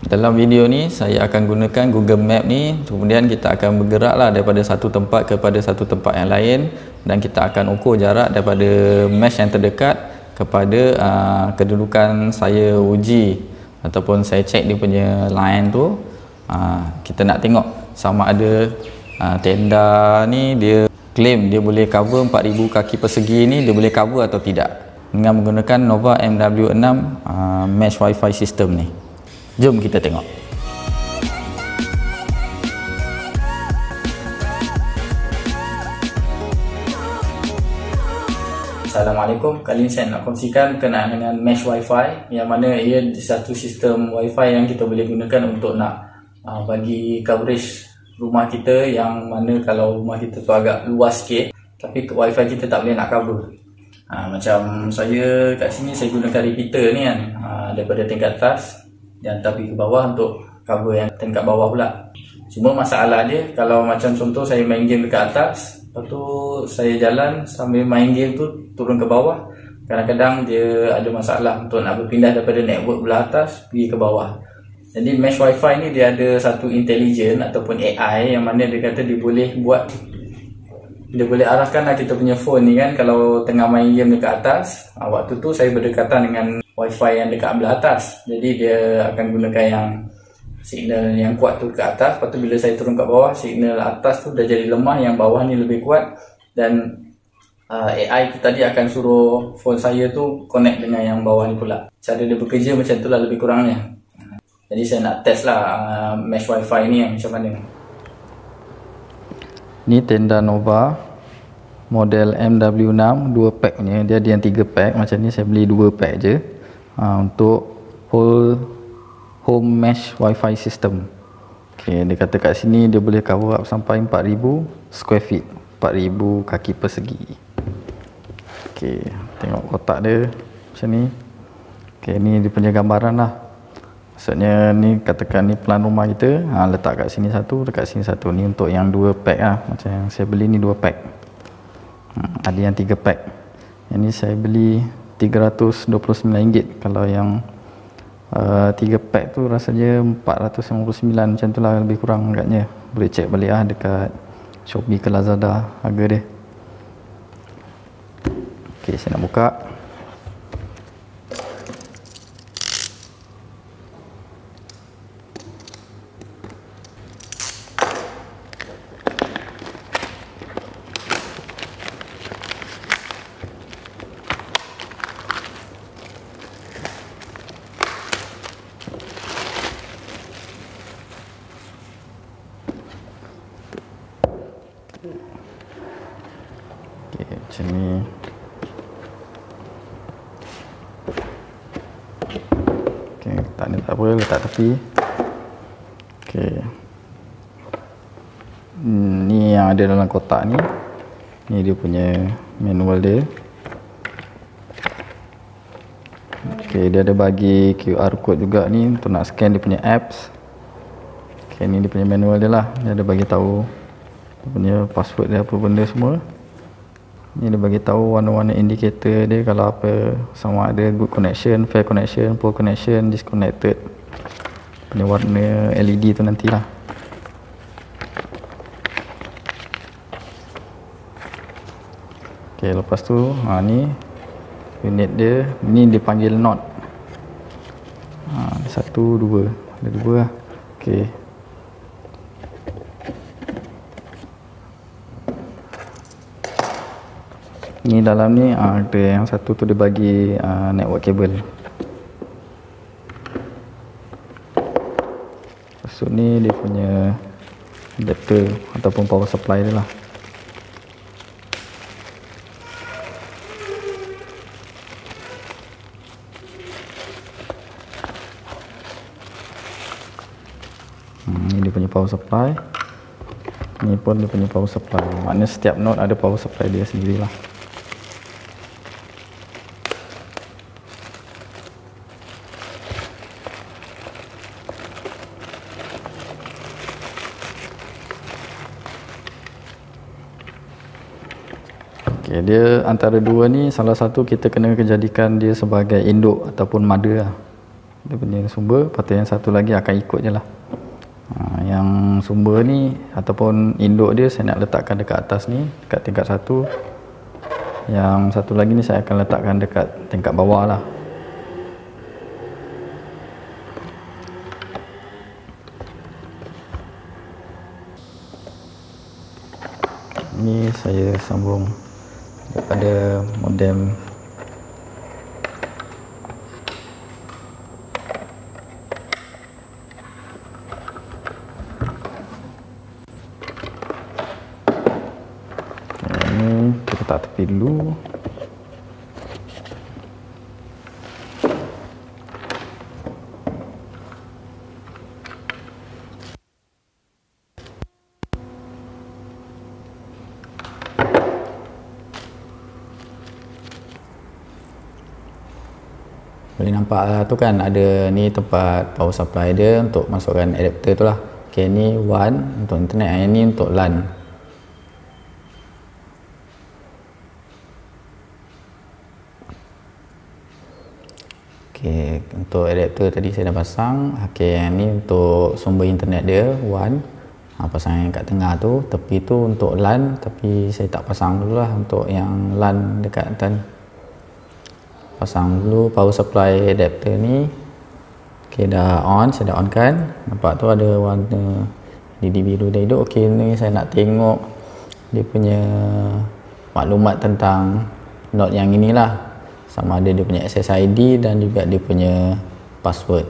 Dalam video ni saya akan gunakan Google Map ni, kemudian kita akan bergeraklah daripada satu tempat kepada satu tempat yang lain, dan kita akan ukur jarak daripada mesh yang terdekat kepada kedudukan saya uji ataupun saya cek dia punya line tu. Kita nak tengok sama ada tenda ni dia claim dia boleh cover 4000 kaki persegi ni, dia boleh cover atau tidak dengan menggunakan Nova MW6 mesh wifi system ni. Jom kita tengok. Assalamualaikum. Kali ini saya nak kongsikan berkenaan dengan mesh wifi, yang mana ia satu sistem wifi yang kita boleh gunakan untuk nak bagi coverage rumah kita, yang mana kalau rumah kita tu agak luas sikit tapi wifi kita tak boleh nak cover. Macam saya kat sini saya gunakan repeater ni kan, daripada tingkat atas dan tapi ke bawah untuk cover yang tingkat bawah pula. Cuma masalah dia, kalau macam contoh saya main game dekat atas, lepas tu saya jalan sambil main game tu turun ke bawah, kadang-kadang dia ada masalah untuk nak berpindah daripada network belah atas pergi ke bawah. Jadi mesh wifi ni dia ada satu intelligent ataupun AI yang mana dia kata dia boleh buat, dia boleh arahkan kita punya phone ni kan, kalau tengah main game dekat atas, waktu tu saya berdekatan dengan wifi yang dekat belah atas, jadi dia akan gunakan yang signal yang kuat tu ke atas. Lepas tu bila saya turun kat bawah, signal atas tu dah jadi lemah, yang bawah ni lebih kuat, dan AI tu tadi akan suruh phone saya tu connect dengan yang bawah ni pula. Cara dia bekerja macam tu lah lebih kurangnya. Jadi saya nak test lah mesh wifi ni macam mana. Ni tenda Nova model MW6 2 pack punya. Dia ada yang 3 pack, macam ni saya beli 2 pack je untuk whole home mesh wifi system. Okay, dia kata kat sini dia boleh cover up sampai 4000 square feet, 4000 kaki persegi. Okay, tengok kotak dia macam ni. Okay, ni dia punya gambaran lah. Maksudnya ni katakan ni plan rumah kita, letak kat sini satu, dekat sini satu. Ni untuk yang 2 pack lah, macam yang saya beli ni 2 pack. Ada yang 3 pack. Yang ni saya beli RM329. Kalau yang 3 pack tu rasanya 459 macam tu lah, lebih kurang agaknya. Boleh cek balik lah dekat Shopee ke Lazada harga dia. Ok, saya nak buka. Okay, macam ni. Okay, tak ni tak apa, letak tepi. Okay, ni yang ada dalam kotak ni. Ni dia punya manual dia. Okay, dia ada bagi QR code juga ni untuk nak scan dia punya apps. Okay, ni dia punya manual dia lah. Dia ada bagi tahu dia punya password dia, apa benda semua. Ni dia bagi tahu warna-warna indikator dia, kalau apa, sama ada good connection, fair connection, poor connection, disconnected. Punya warna LED tu nantilah. Okay, lepas tu ni unit dia, ni dipanggil knot. Ada 1, 2, ada 2 lah. Okay, ni dalam ni ada yang satu tu dia bagi network kabel. Lepas tu ni dia punya adapter ataupun power supply dia lah. Ni dia punya power supply. Ni pun dia punya power supply. Maknanya setiap node ada power supply dia sendirilah. Okay, dia antara dua ni, salah satu kita kena jadikan dia sebagai induk ataupun mother lah. dia punya sumber, lepas tu yang satu lagi akan ikut je lah. Yang sumber ni ataupun induk dia saya nak letakkan dekat atas ni, dekat tingkat 1. Yang satu lagi ni saya akan letakkan dekat tingkat bawah lah. Ini saya sambung daripada modem ini, kita letak tepi dulu. Boleh nampak lah tu kan, ada ni tempat power supply dia untuk masukkan adapter tu lah. Ok, ni WAN untuk internet, yang ni untuk LAN. Ok, untuk adapter tadi saya dah pasang. Ok, yang ni untuk sumber internet dia WAN, pasang yang kat tengah tu. Tepi tu untuk LAN, tapi saya tak pasang dulu lah untuk yang LAN dekat atas. Pasang dulu power supply adapter ni. Ok, dah on, saya dah on kan. Nampak tu ada warna LED biru dah hidup. Ok, ni saya nak tengok dia punya maklumat tentang node yang inilah, sama ada dia punya SSID dan juga dia punya password.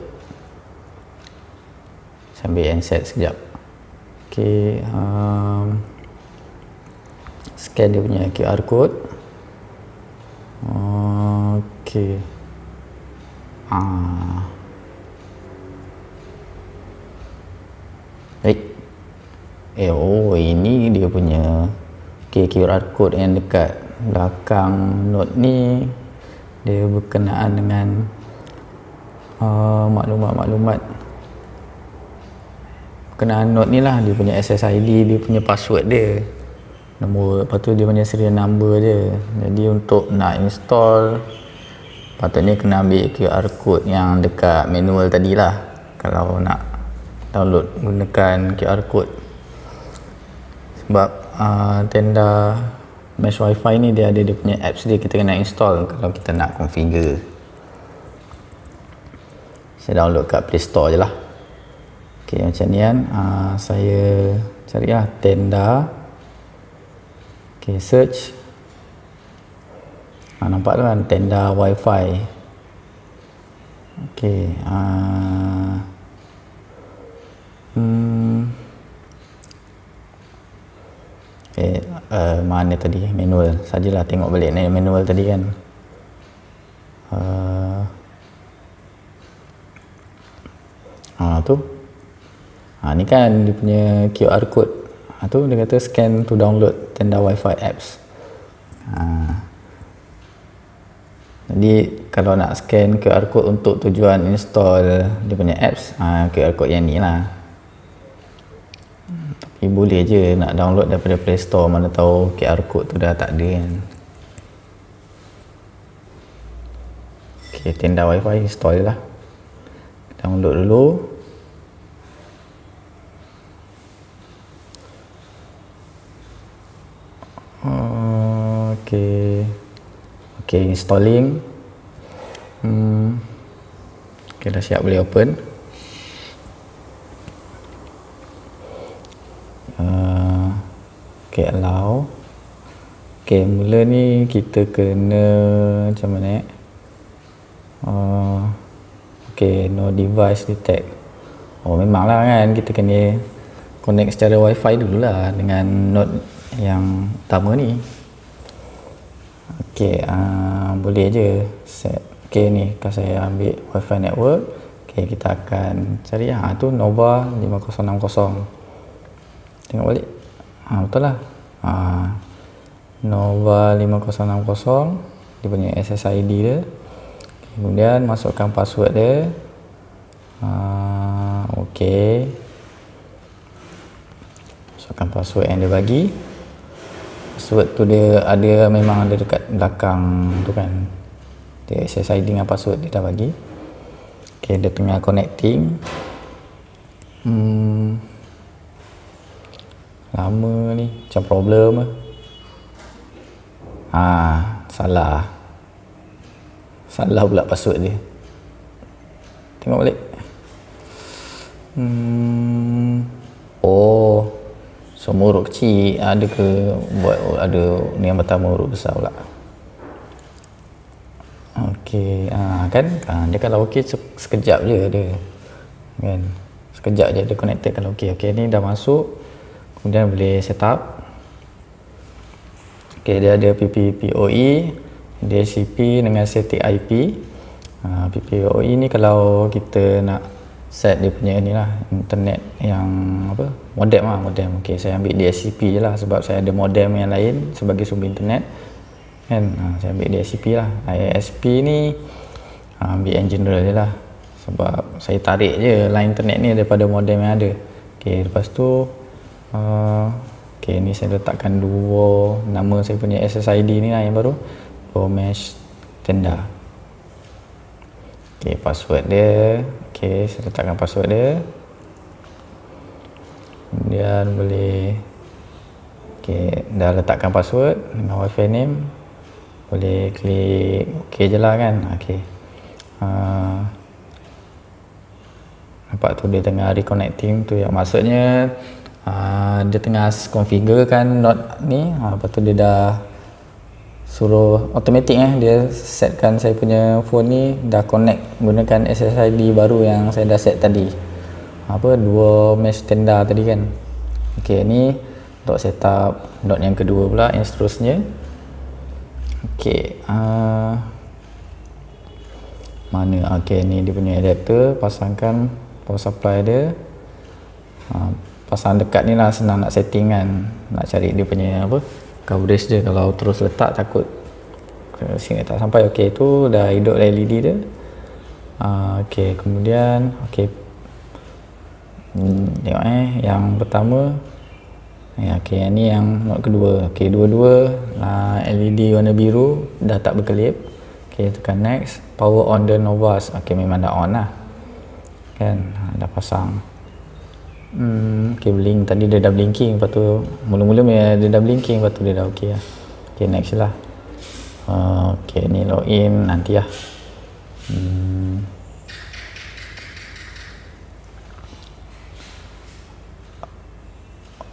Saya ambil handset sekejap. Ok, scan dia punya QR code. Ok, baik. Oh, ini dia punya QR code yang dekat belakang node ni. Dia berkenaan dengan maklumat-maklumat berkenaan node ni lah. Dia punya SSID, dia punya password dia, nombor, lepas tu dia punya serial number je. Jadi untuk nak install, patutnya kena ambil QR code yang dekat manual tadi lah, kalau nak download gunakan QR code. Sebab tenda mesh wifi ni dia ada dia punya apps dia, kita kena install kalau kita nak configure. Saya download kat Play Store je lah. Ok, macam ni kan. Saya cari lah tenda. Ok, search. Nampak tu kan, tenda wifi. Ok, mana tadi manual, sajalah tengok balik ni manual tadi kan. Tu ni kan dia punya QR code. Tu dia kata scan to download tenda wifi apps. Jadi kalau nak scan QR code untuk tujuan install dia punya apps, QR code yang ni lah. Tapi boleh je nak download daripada Play Store, mana tahu QR code tu dah tak ada kan. Ok, tenda wifi install lah. Download dulu. Ok, installing. Ok, dah siap, boleh open. Ok, allow. Ok, mula ni kita kena macam mana ok, no device detect. Memanglah kan, kita kena connect secara wifi dululah dengan node yang utama ni. Ok, boleh je set. Ok, ni kalau saya ambil wifi network. Ok, kita akan cari tu Nova 5060. Tengok balik. Betul lah. Nova 5060, dia punya SSID dia. Kemudian masukkan password dia. Ok, masukkan password yang dia bagi. Password tu dia ada, memang ada dekat belakang tu kan, dia SSID dengan password dia dah bagi. Okay, dia tengah connecting. Lama ni, macam problem lah. Salah pula password dia. Tengok balik. Semua huruf kecil ada ke buat ada ni yang pertama huruf besar pula. Okey, kan dia kalau okey sekejap je dia. Kan. Sekejap je dia connected kalau okey. Okey, ni dah masuk. Kemudian boleh set up. Okey, dia ada PPPoE, DHCP dengan static IP. PPPoE ni kalau kita nak set dia punya ni lah, internet yang apa, modem. Okey, saya ambil DHCP je lah sebab saya ada modem yang lain sebagai sumber internet kan. Saya ambil DHCP lah. ISP ni ambil yang general je lah sebab saya tarik je line internet ni daripada modem yang ada. Okey, lepas tu okey, ni saya letakkan dua nama saya punya SSID ni lah yang baru, mesh tenda. Okey, password dia. Okey, saya letakkan password dia. Kemudian boleh, okey, dah letakkan password dengan wifi name. Boleh klik okey je lah kan. Okey, nampak tu dia tengah reconnecting tu, yang maksudnya dia tengah configure kan node ni. Lepas tu dia dah suruh automatic dia setkan saya punya phone ni dah connect gunakan SSID baru yang saya dah set tadi, dua mesh tenda tadi kan. Okey, ni untuk setup node yang kedua pula yang seterusnya. Okey, mana? Okey, ni dia punya adapter, pasangkan power supply dia. Pasang dekat ni lah, senang nak setting kan, nak cari dia punya coverage dia. Kalau terus letak takut sini tak sampai. Okey, tu dah hidup LED dia. Okey, kemudian tengok yang pertama. Okey, yang ni yang node kedua. Okey, dua-dua LED warna biru dah tak berkelip. Okey, tekan next. Power on the Novas. Okey, memang dah on lah kan, dah pasang. Okey, blink tadi dia dah blinking, lepas tu mula-mula dia dah blinking, lepas tu dia dah okey lah. Okey, next lah. Okey, ni login nanti lah.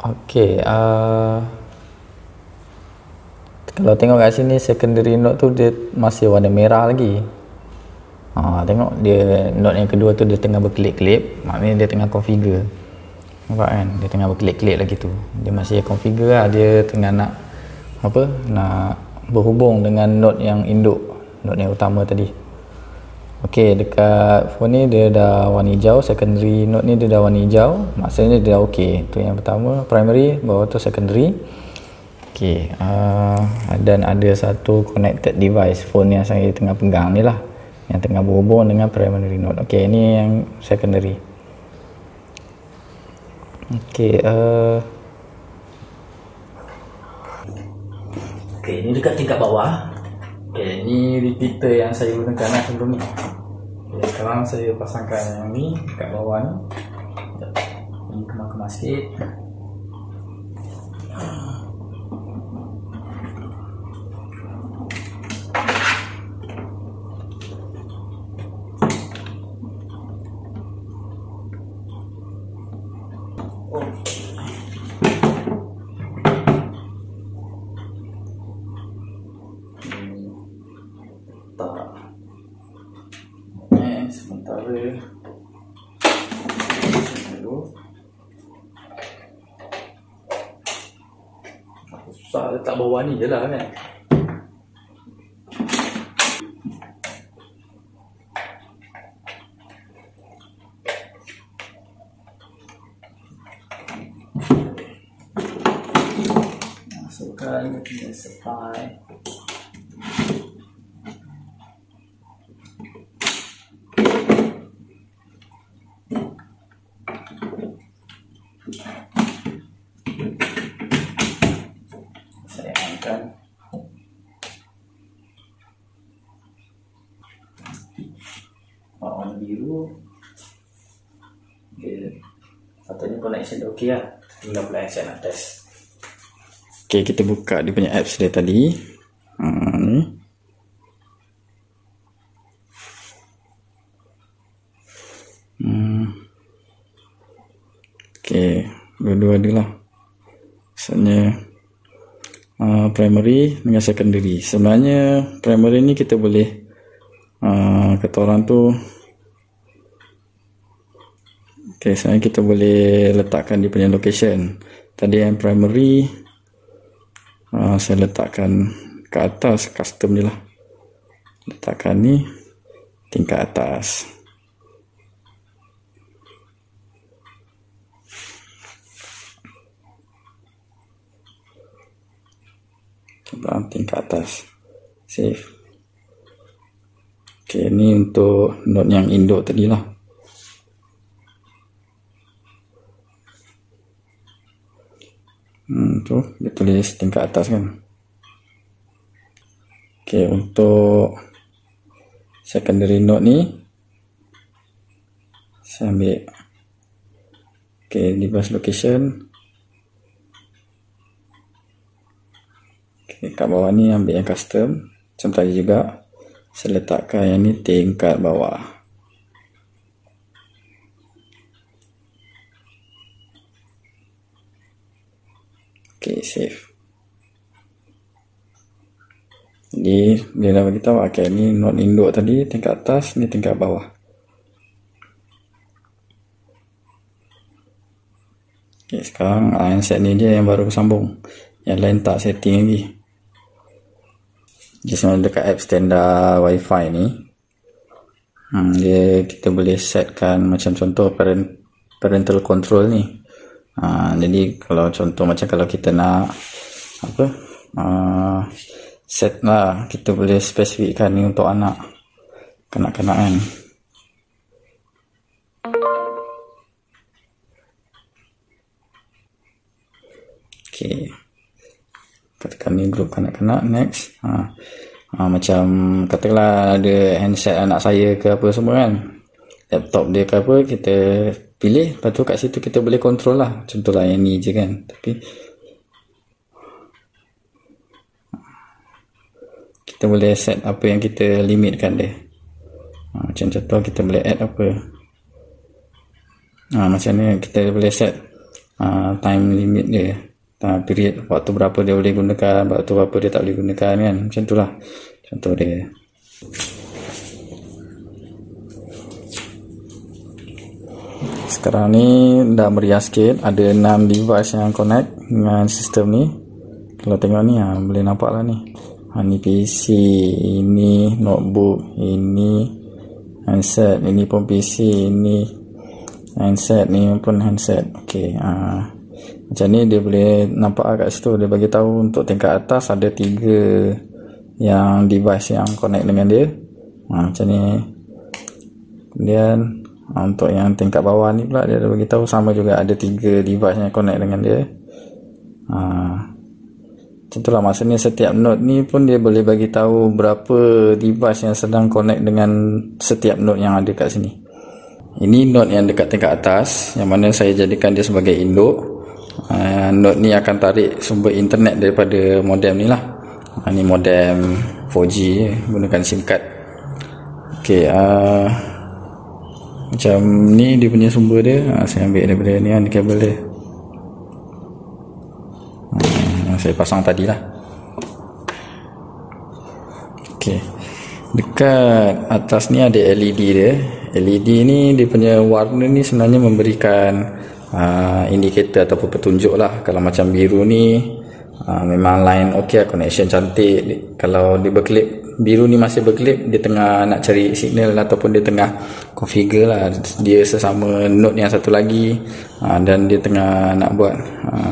Okey, kalau tengok kat sini secondary node tu dia masih warna merah lagi. Tengok dia node yang kedua tu dia tengah berkelip-kelip, maknanya dia tengah configure. Nampak kan, dia tengah berkelip-kelip lagi tu, dia masih configure lah, dia tengah nak nak berhubung dengan node yang induk, node yang utama tadi. Okey, dekat phone ni dia dah warna hijau, secondary node ni dia dah warna hijau, maksudnya dia dah okey. Tu yang pertama primary, bawah tu secondary. Okey, dan ada satu connected device, phone yang saya tengah pegang ni lah, yang tengah berhubung dengan primary node. Okey, ini yang secondary. Okey, okey, ini dekat tingkat bawah. Okey, ini repeater yang saya gunakan lah sebelum ni. Okey, sekarang saya pasangkan yang ni dekat bawah ni. Ini kemas-kemas sikit. Sementara susah letak bawah ni je lah kan. Masukkan punya supply. Saya angkat warna biru. Patutnya connection dia okey lah. Tinggal pula yang saya nak test. Okay, kita buka dia punya apps dia tadi. Ni. Okay, dua-dua ada lah. Maksudnya primary dengan secondary. Sebenarnya primary ni kita boleh kata orang tu, okay, sebenarnya kita boleh letakkan dia punya location. Tadi yang primary saya letakkan ke atas, custom je lah. Letakkan ni tingkat atas. Tingkat atas, save. Okay, ni untuk node yang induk tadi lah. Tu dia tulis tingkat atas kan. Okay, untuk secondary node ni saya ambil, okay, device location. Okay, kat bawah ni ambil yang custom macam tadi juga. Saya letakkan yang ni tingkat bawah. Okay, save. Jadi dia dah beritahu, okay, ni node induk tadi tingkat atas, ni tingkat bawah. Okay, sekarang handset ni je yang baru sambung, yang lain tak setting lagi. Jadi sebenarnya dekat app standar wifi ni, dia kita boleh setkan macam contoh parental control ni. Jadi kalau contoh macam kalau kita nak apa, set lah, kita boleh spesifikkan ni untuk anak, kanak-kanak kan. Okay, katakan ni grup kanak-kanak, next. Macam katakanlah ada handset anak saya ke apa semua kan, laptop dia ke apa, kita pilih, lepas tu kat situ kita boleh control lah. Contohlah yang ni je kan, tapi kita boleh set apa yang kita limitkan dia. Macam contoh kita boleh add apa, macam ni kita boleh set time limit dia, period, waktu berapa dia boleh gunakan, waktu berapa dia tak boleh gunakan kan. Macam tu lah contoh dia. Sekarang ni dah meriah sikit, ada 6 device yang connect dengan sistem ni. Kalau tengok ni boleh nampak lah ni. Ni PC, ini notebook, ini handset, ini pun PC, ini handset, ni pun handset. Okay, macam ni dia boleh nampak kat situ. Dia bagi tahu untuk tingkat atas ada 3 yang device yang connect dengan dia. Macam ni. Kemudian untuk yang tingkat bawah ni pula dia dah bagi tahu sama juga, ada 3 device yang connect dengan dia. Macam itulah, maksudnya setiap node ni pun dia boleh bagi tahu berapa device yang sedang connect dengan setiap node yang ada kat sini. Ini node yang dekat tingkat atas, yang mana saya jadikan dia sebagai induk. Node ni akan tarik sumber internet daripada modem ni lah. Ni modem 4G gunakan SIM card. Okay, macam ni dia punya sumber dia. Saya ambil daripada ni kan, kabel dia. Saya pasang tadi lah. Okay, dekat atas ni ada LED dia. LED ni dia punya warna ni sebenarnya memberikan indikator ataupun petunjuk lah. Kalau macam biru ni memang line ok, connection cantik. Kalau dia berkelip, biru ni masih berkelip, dia tengah nak cari signal ataupun dia tengah configure lah dia sesama node yang satu lagi, dan dia tengah nak buat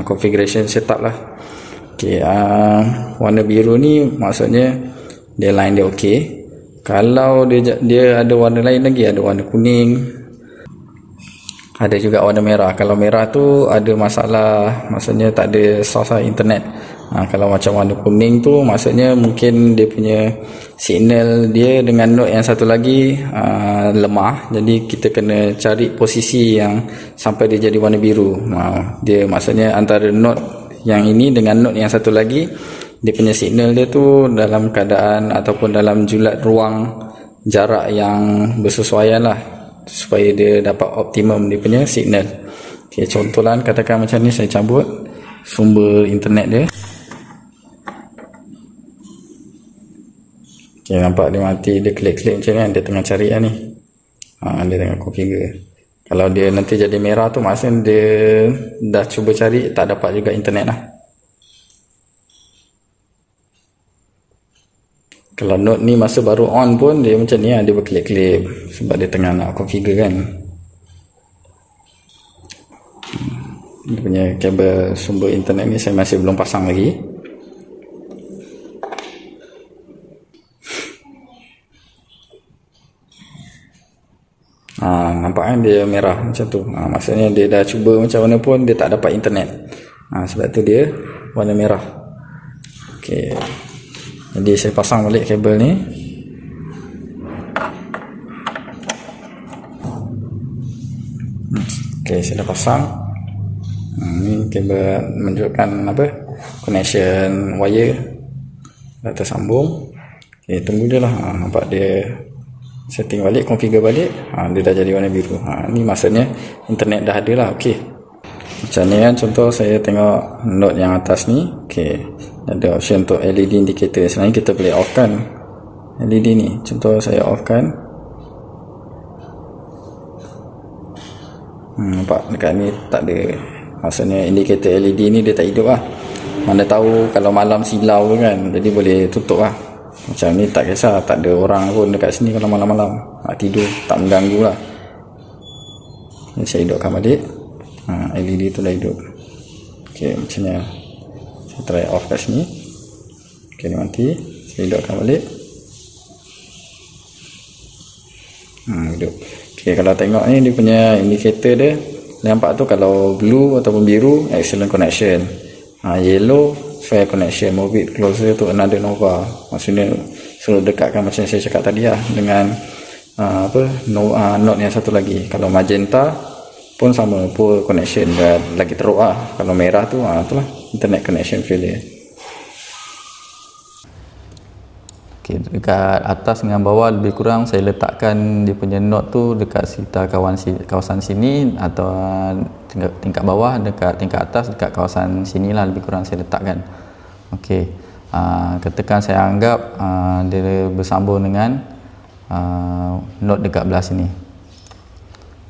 configuration setup lah. Okay, warna biru ni maksudnya dia line dia ok. Kalau dia ada warna lain lagi, ada warna kuning, ada juga warna merah. Kalau merah tu ada masalah, maksudnya tak ada source internet. Kalau macam warna kuning tu maksudnya mungkin dia punya signal dia dengan node yang satu lagi lemah, jadi kita kena cari posisi yang sampai dia jadi warna biru. Dia maksudnya antara node yang ini dengan node yang satu lagi, dia punya signal dia tu dalam keadaan ataupun dalam julat ruang jarak yang bersesuaian lah, supaya dia dapat optimum dia punya signal. Okay, contohlah katakan macam ni, saya cabut sumber internet dia. Okay, nampak dia mati, dia klik-klik macam ni kan, dia tengah cari lah ni. Dia tengah configure. Kalau dia nanti jadi merah tu maksudnya dia dah cuba cari, tak dapat juga internet lah. Kalau node ni masa baru on pun dia macam ni lah, dia berkelip-kelip sebab dia tengah nak configure kan. Dia punya kabel sumber internet ni saya masih belum pasang lagi. Nampak kan dia merah macam tu. Maksudnya dia dah cuba macam mana pun dia tak dapat internet. Sebab tu dia warna merah. Okey. Jadi saya pasang balik kabel ni. Okey, saya dah pasang. Ni kabel menunjukkan apa? Connection wire dah tersambung. Okey, tunggu je lah. Nampak dia setting balik, configure balik, dia dah jadi warna biru. Ni maksudnya internet dah ada lah. Okey, macam ni kan contoh saya tengok node yang atas ni. Okey, ada option untuk LED indicator. Sebenarnya kita boleh off kan LED ni. Contoh saya off kan. Nampak dekat ni tak ada, maksudnya indikator LED ni dia tak hidup lah. Mana tahu kalau malam silau kan, jadi boleh tutup lah. Macam ni tak kisah, tak ada orang pun dekat sini kalau malam-malam nak tidur, tak mengganggu lah. Ni saya hidupkan balik. LED tu dah hidup. Ok, macam ni. Saya try off kat sini. Ok, dia mati. Saya hidupkan balik. Hidup. Ok, kalau tengok ni dia punya indikator dia, nampak tu kalau blue ataupun biru, excellent connection. Yellow, fair connection. Move it closer to another nova. Maksudnya suruh dekatkan macam saya cakap tadi lah dengan node yang satu lagi. Kalau magenta pun sama, poor connection, dan lagi teruk lah. Kalau merah tu itulah internet connection failure. Okay, dekat atas dengan bawah lebih kurang saya letakkan dia punya node tu dekat sekitar kawasan sini, atau tingkat bawah, dekat tingkat atas dekat kawasan sini lah lebih kurang saya letakkan. Okey, katakan saya anggap dia bersambung dengan node dekat belah sini.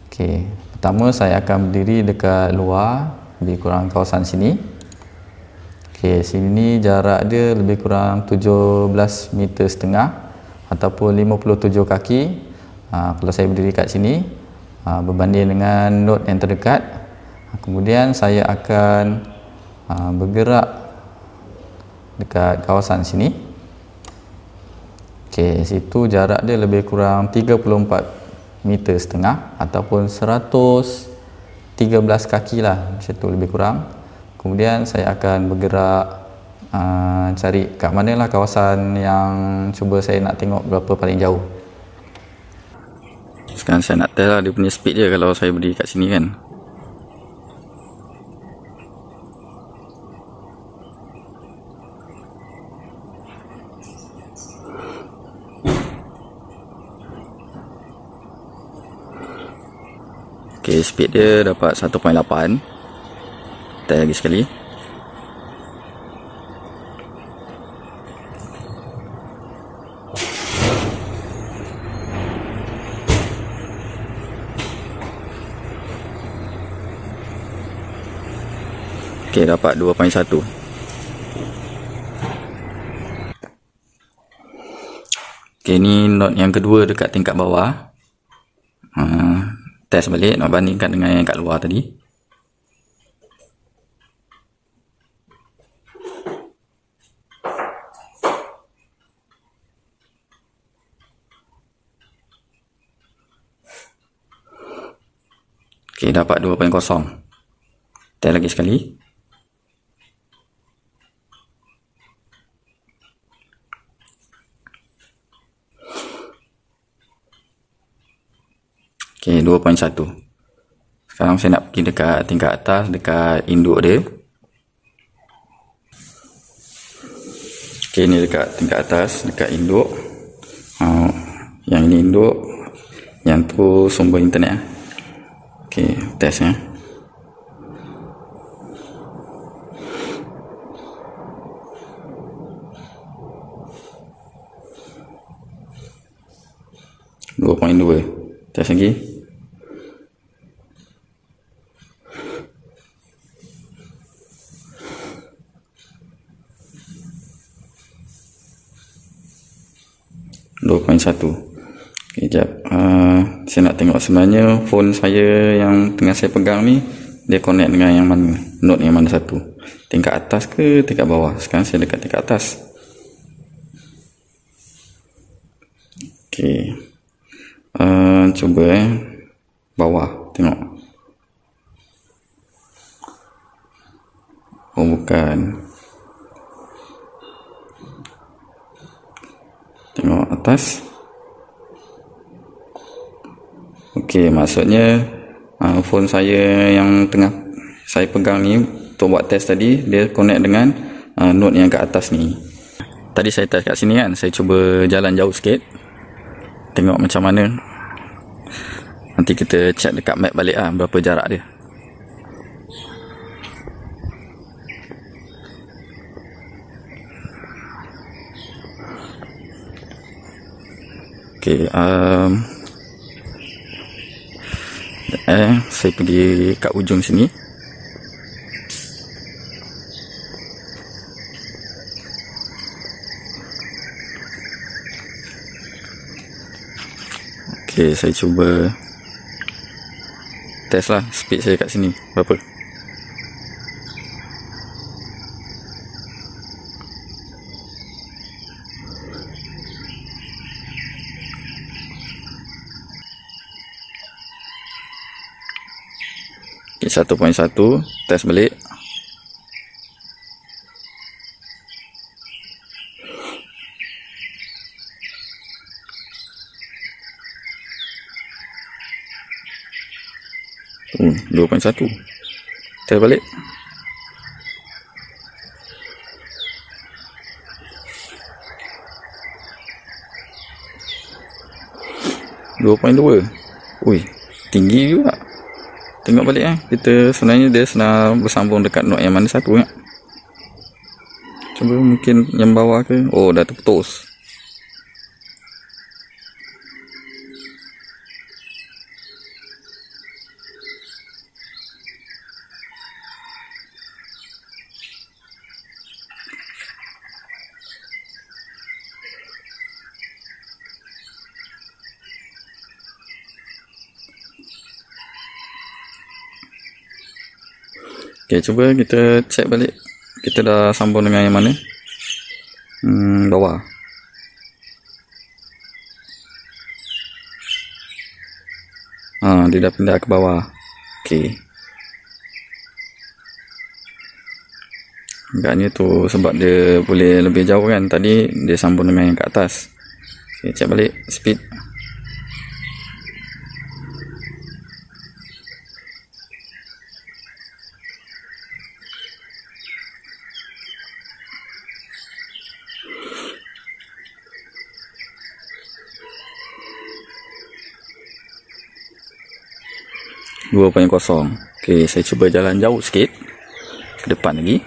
Okey, pertama saya akan berdiri dekat luar lebih kurang kawasan sini. Okey, sini jarak dia lebih kurang 17 meter setengah ataupun 57 kaki. Kalau saya berdiri kat sini berbanding dengan node yang terdekat. Kemudian saya akan bergerak dekat kawasan sini. Okey, situ jarak dia lebih kurang 34 meter setengah ataupun 113 kaki lah, macam tu lebih kurang. Kemudian saya akan bergerak cari kat manalah kawasan yang cuba saya nak tengok berapa paling jauh. Sekarang saya nak test lah dia punya speed dia kalau saya berdiri kat sini kan. Ok, speed dia dapat 1.8. Try lagi sekali. Ok, dapat 2.1. Ok, ni node yang kedua dekat tingkat bawah. Test balik, nak bandingkan dengan yang kat luar tadi. Ok, dapat 2.0. Try lagi sekali. 2.1. Sekarang saya nak pergi dekat tingkat atas, dekat induk dia. Okey, ni dekat tingkat atas, dekat induk. Yang ini induk, yang tu sumber internet. Okey, test ya. .2. Test lagi. Sekejap, saya nak tengok sebenarnya phone saya yang tengah saya pegang ni, dia connect dengan yang mana, node yang mana satu, tingkat atas ke tingkat bawah. Sekarang saya dekat tingkat atas. Okey, cuba bawah, tengok. Oh bukan, tengok atas. Okey, maksudnya phone saya yang tengah saya pegang ni untuk buat test tadi, dia connect dengan node yang kat atas ni. Tadi saya test kat sini kan, saya cuba jalan jauh sikit, tengok macam mana. Nanti kita check dekat map balik lah, berapa jarak dia. Okey, saya pergi kat ujung sini. Okey, saya cuba test lah speed saya kat sini berapa. Okay, 1.1, test balik. Oh, 2.1. Test balik. .2. Ui, tinggi juga. Tengok balik kita sebenarnya dia senang bersambung dekat node yang mana satu ya. Cuba mungkin yang bawah ke. Oh, dah terputus. Okay, cuba kita check balik. Kita dah sambung dengan yang mana? Bawah. Dia dah pindah ke bawah. Okay. Agaknya tu sebab dia boleh lebih jauh kan. Tadi dia sambung dengan yang kat atas. Okay, check balik speed. .0. Okey, saya cuba jalan jauh sikit ke depan lagi.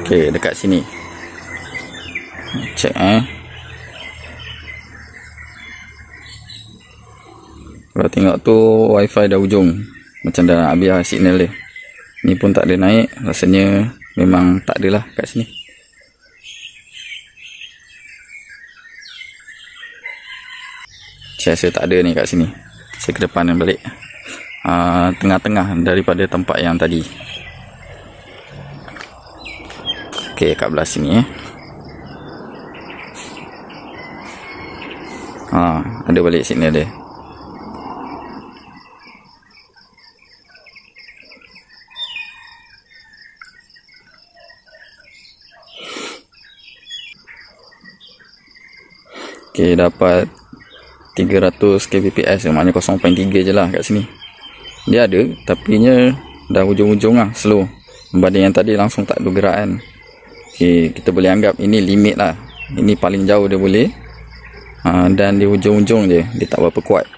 Okey, dekat sini. Cek Kalau tengok tu wifi dah ujung, macam dah habis signal dia. Ni pun tak ada naik, rasanya memang tak adalah kat sini. Saya rasa tak ada ni kat sini. Saya ke depan dan balik. Tengah-tengah daripada tempat yang tadi. Okey, kat belah sini ada balik signal dia. Okey, dapat 300 kbps, maknanya 0.3 je lah kat sini. Dia ada, tapi nya dah ujung-ujung lah, slow. Berbanding yang tadi langsung tak ada gerak kan. Okey, kita boleh anggap ini limit lah. Ini paling jauh dia boleh. Dan di ujung-ujung je, dia tak berapa kuat.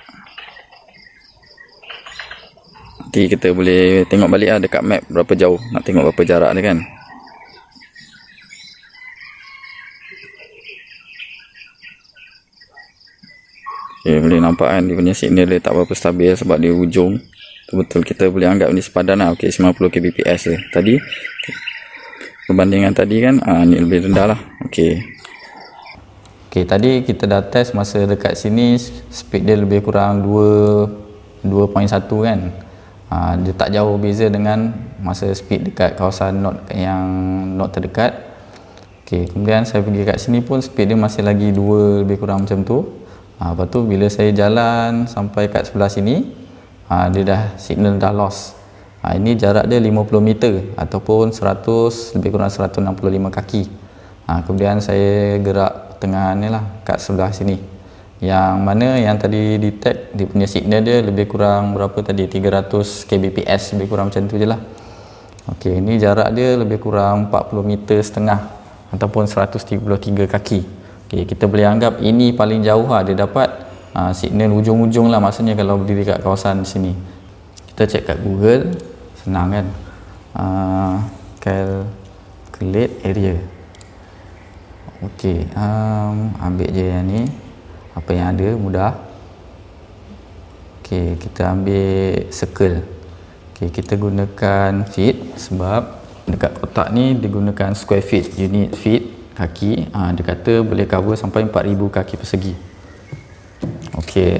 Nanti kita boleh tengok balik lah dekat map berapa jauh. Nak tengok berapa jarak dia kan. Okay, boleh nampak kan dia punya signal dia tak berapa stabil sebab dia ujung. Betul kita boleh anggap ni sepadan lah. Okay, 90 kbps je. Tadi perbandingan tadi kan ni lebih rendah lah. Okay, tadi kita dah test masa dekat sini speed dia lebih kurang 2.1 kan. Dia tak jauh beza dengan masa speed dekat kawasan node yang node terdekat. Okay, kemudian saya pergi kat sini pun speed dia masih lagi 2 lebih kurang macam tu. Lepas tu bila saya jalan sampai kat sebelah sini, dia dah signal dah lost. Ini jarak dia 50 meter ataupun 100 lebih kurang 165 kaki. Kemudian saya gerak tengah ni lah kat sebelah sini. Yang mana yang tadi detect dia punya signal dia lebih kurang berapa tadi, 300 kbps, lebih kurang macam tu je lah. Okey, ini jarak dia lebih kurang 40 meter setengah ataupun 133 kaki. Okay, kita boleh anggap ini paling jauh lah dia dapat signal ujung-ujung lah, maksudnya kalau berdiri kat kawasan sini. Kita cek kat Google, senang kan. Calculate area. Okey, ambil je yang ni, apa yang ada, mudah. Okey, kita ambil circle. Okey, kita gunakan feet sebab dekat kotak ni digunakan square feet, unit feet kaki. Dia kata boleh cover sampai 4000 kaki persegi. Okey,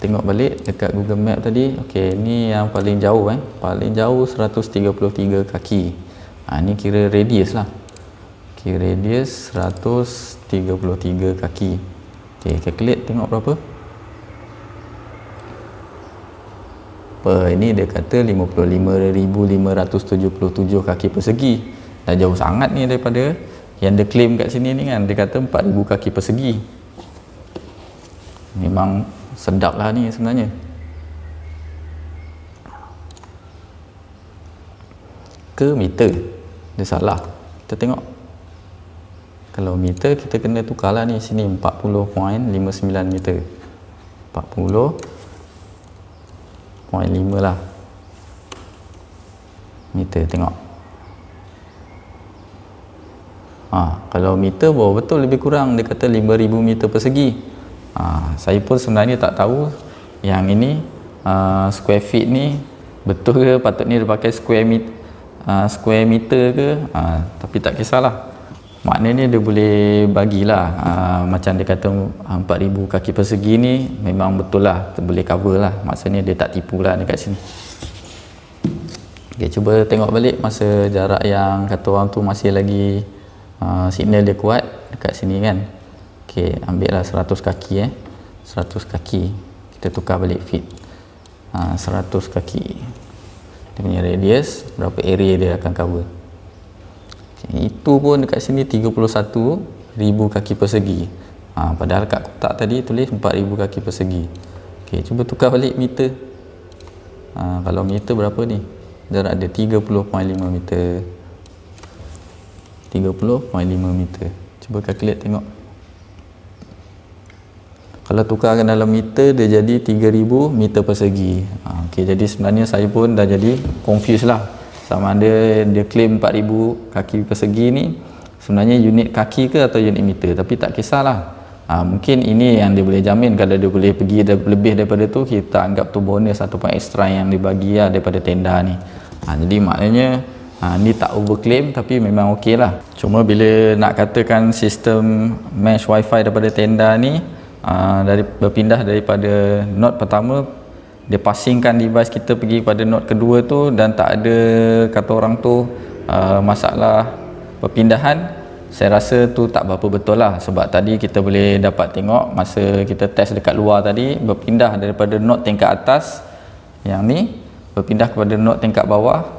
tengok balik dekat Google Map tadi. Okey, ni yang paling jauh paling jauh 133 kaki. Ni kira radius lah. Okey, radius 133 kaki. Okey, calculate tengok berapa. Ini dia kata 55,577 kaki persegi. Dah jauh sangat ni daripada yang dia claim kat sini ni kan. Dia kata 4000 kaki persegi. Memang sedap lah ni sebenarnya. Ke meter dia salah. Kita tengok. Kalau meter kita kena tukar lah ni. Sini 40.59 meter. 40.5 lah meter, tengok. Kalau meter baru betul lebih kurang, dia kata 5000 meter persegi. Saya pun sebenarnya tak tahu yang ini square feet ni betul ke, patutnya dia pakai square meter ke. Tapi tak kisahlah, maknanya dia boleh bagilah macam dia kata 4000 kaki persegi ni memang betul lah, boleh cover lah, maksudnya dia tak tipu lah dekat sini. Okay, cuba tengok balik masa jarak yang kata orang tu masih lagi signal dia kuat dekat sini kan. Okey, ambil lah 100 kaki 100 kaki, kita tukar balik feet. 100 kaki dia punya radius, berapa area dia akan cover. Okay, itu pun dekat sini 31,000 kaki persegi. Padahal kat kotak tadi tulis 4,000 kaki persegi. Okey, cuba tukar balik meter. Kalau meter berapa ni? Jarak dia 30.5 meter. 30.5 meter. Cuba calculate tengok. Kalau tukarkan dalam meter dia jadi 3000 meter persegi. Okey, jadi sebenarnya saya pun dah jadi confused lah. Sama ada dia claim 4000 kaki persegi ni sebenarnya unit kaki ke atau unit meter, tapi tak kisahlah. Mungkin ini yang dia boleh jamin. Kalau dia boleh pergi lebih daripada tu, kita anggap tu bonus ataupun extra yang dibagi lah daripada tenda ni. Jadi maknanya ni tak overclaim, tapi memang okey lah. Cuma bila nak katakan sistem mesh wifi daripada tenda ni berpindah daripada node pertama, dia passingkan device kita pergi pada node kedua tu, dan tak ada kata orang tu masalah perpindahan, saya rasa tu tak berapa betul lah. Sebab tadi kita boleh dapat tengok masa kita test dekat luar tadi, berpindah daripada node tingkat atas yang ni berpindah kepada node tingkat bawah,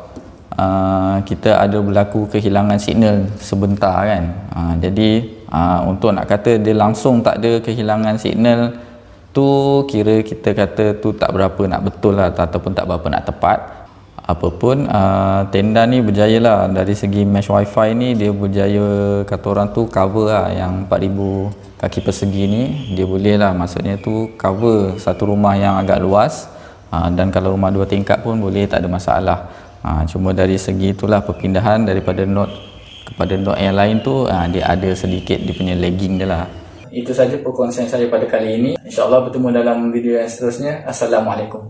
kita ada berlaku kehilangan signal sebentar kan. Jadi Untuk nak kata dia langsung tak ada kehilangan signal tu, kira kita kata tu tak berapa nak betul lah, ataupun tak berapa nak tepat. Apapun, tenda ni berjaya lah dari segi mesh wifi ni. Dia berjaya, kata orang tu, cover lah yang 4000 kaki persegi ni. Dia boleh lah, maksudnya tu cover satu rumah yang agak luas, dan kalau rumah 2 tingkat pun boleh, tak ada masalah. Cuma dari segi itulah perpindahan daripada node kepada node yang lain tu, dia ada sedikit dia punya lagging dia lah. Itu saja perkongsian saya pada kali ini. InsyaAllah bertemu dalam video yang seterusnya. Assalamualaikum.